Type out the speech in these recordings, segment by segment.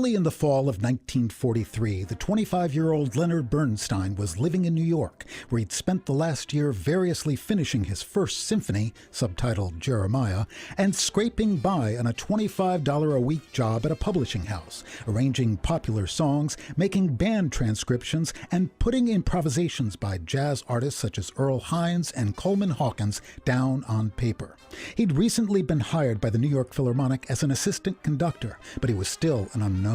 Early in the fall of 1943, the 25-year-old Leonard Bernstein was living in New York, where he'd spent the last year variously finishing his first symphony, subtitled Jeremiah, and scraping by on a $25 a week job at a publishing house, arranging popular songs, making band transcriptions, and putting improvisations by jazz artists such as Earl Hines and Coleman Hawkins down on paper. He'd recently been hired by the New York Philharmonic as an assistant conductor, but he was still an unknown.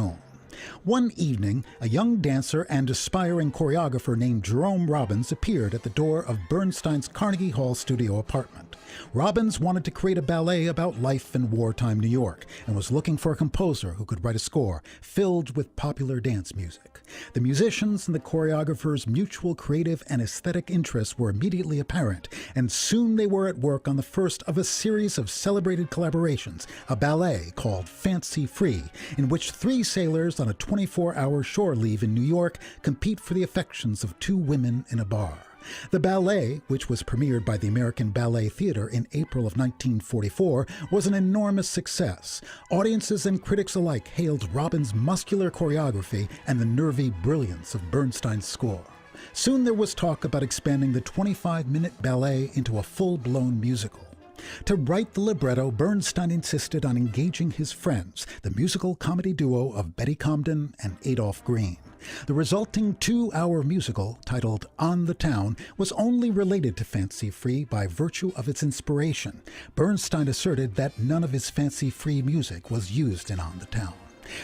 One evening, a young dancer and aspiring choreographer named Jerome Robbins appeared at the door of Bernstein's Carnegie Hall studio apartment. Robbins wanted to create a ballet about life in wartime New York and was looking for a composer who could write a score filled with popular dance music. The musicians and the choreographer's mutual creative and aesthetic interests were immediately apparent, and soon they were at work on the first of a series of celebrated collaborations, a ballet called Fancy Free, in which three sailors on a 24-hour shore leave in New York compete for the affections of two women in a bar. The ballet, which was premiered by the American Ballet Theatre in April of 1944, was an enormous success. Audiences and critics alike hailed Robbins' muscular choreography and the nervy brilliance of Bernstein's score. Soon there was talk about expanding the 25-minute ballet into a full-blown musical. To write the libretto, Bernstein insisted on engaging his friends, the musical comedy duo of Betty Comden and Adolph Green. The resulting 2-hour musical, titled On the Town, was only related to Fancy Free by virtue of its inspiration. Bernstein asserted that none of his Fancy Free music was used in On the Town.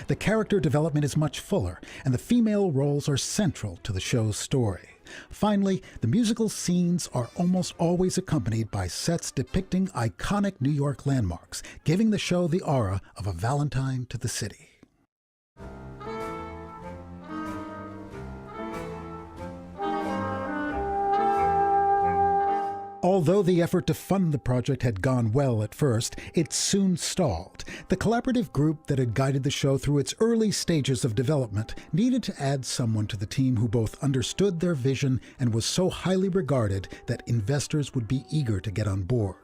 The character development is much fuller, and the female roles are central to the show's story. Finally, the musical scenes are almost always accompanied by sets depicting iconic New York landmarks, giving the show the aura of a Valentine to the city. Although the effort to fund the project had gone well at first, it soon stalled. The collaborative group that had guided the show through its early stages of development needed to add someone to the team who both understood their vision and was so highly regarded that investors would be eager to get on board.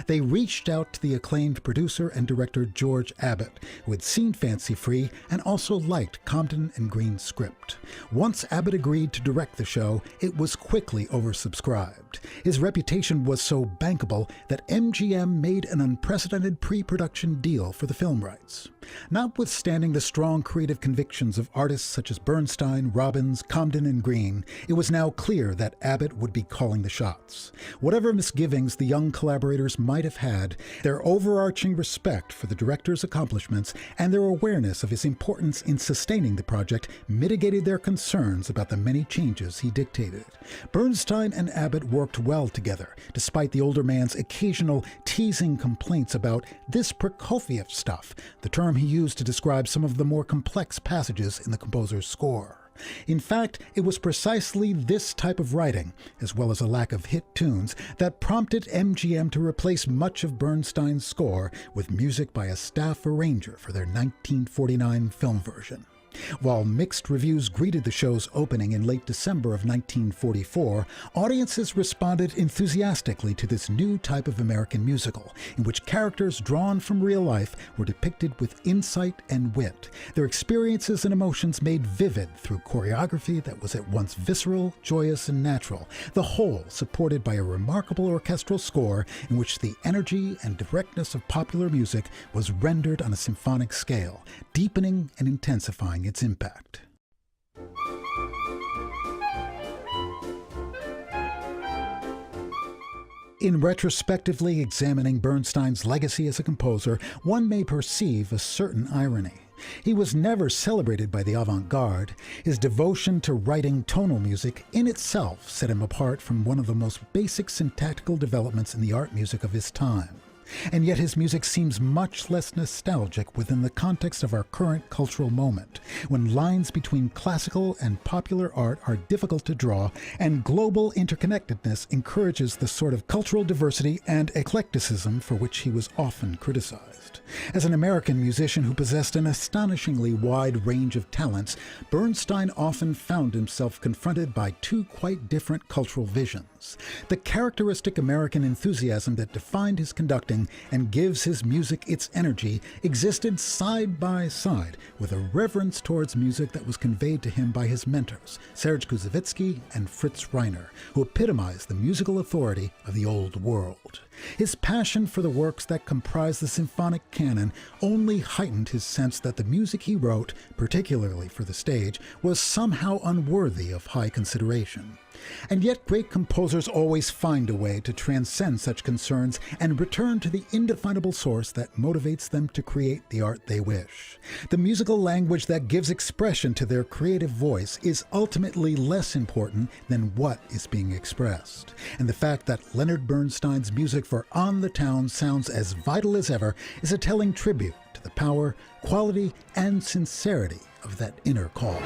They reached out to the acclaimed producer and director George Abbott, who had seen Fancy Free and also liked Comden and Green's script. Once Abbott agreed to direct the show, it was quickly oversubscribed. His reputation was so bankable that MGM made an unprecedented pre-production deal for the film rights. Notwithstanding the strong creative convictions of artists such as Bernstein, Robbins, Comden and Green, it was now clear that Abbott would be calling the shots. Whatever misgivings the young collaborators might have had, their overarching respect for the director's accomplishments and their awareness of his importance in sustaining the project mitigated their concerns about the many changes he dictated. Bernstein and Abbott worked well together, despite the older man's occasional teasing complaints about this Prokofiev stuff, the term he used to describe some of the more complex passages in the composer's score. In fact, it was precisely this type of writing, as well as a lack of hit tunes, that prompted MGM to replace much of Bernstein's score with music by a staff arranger for their 1949 film version. While mixed reviews greeted the show's opening in late December of 1944, audiences responded enthusiastically to this new type of American musical, in which characters drawn from real life were depicted with insight and wit, their experiences and emotions made vivid through choreography that was at once visceral, joyous, and natural, the whole supported by a remarkable orchestral score in which the energy and directness of popular music was rendered on a symphonic scale, deepening and intensifying its impact. In retrospectively examining Bernstein's legacy as a composer, one may perceive a certain irony. He was never celebrated by the avant-garde. His devotion to writing tonal music in itself set him apart from one of the most basic syntactical developments in the art music of his time. And yet his music seems much less nostalgic within the context of our current cultural moment, when lines between classical and popular art are difficult to draw, and global interconnectedness encourages the sort of cultural diversity and eclecticism for which he was often criticized. As an American musician who possessed an astonishingly wide range of talents, Bernstein often found himself confronted by two quite different cultural visions. was. The characteristic American enthusiasm that defined his conducting and gives his music its energy existed side by side with a reverence towards music that was conveyed to him by his mentors, Serge Koussevitzky and Fritz Reiner, who epitomized the musical authority of the old world. His passion for the works that comprise the symphonic canon only heightened his sense that the music he wrote, particularly for the stage, was somehow unworthy of high consideration. And yet great composers always find a way to transcend such concerns and return to the indefinable source that motivates them to create the art they wish. The musical language that gives expression to their creative voice is ultimately less important than what is being expressed. And the fact that Leonard Bernstein's music for On the Town sounds as vital as ever is a telling tribute to the power, quality, and sincerity of that inner call.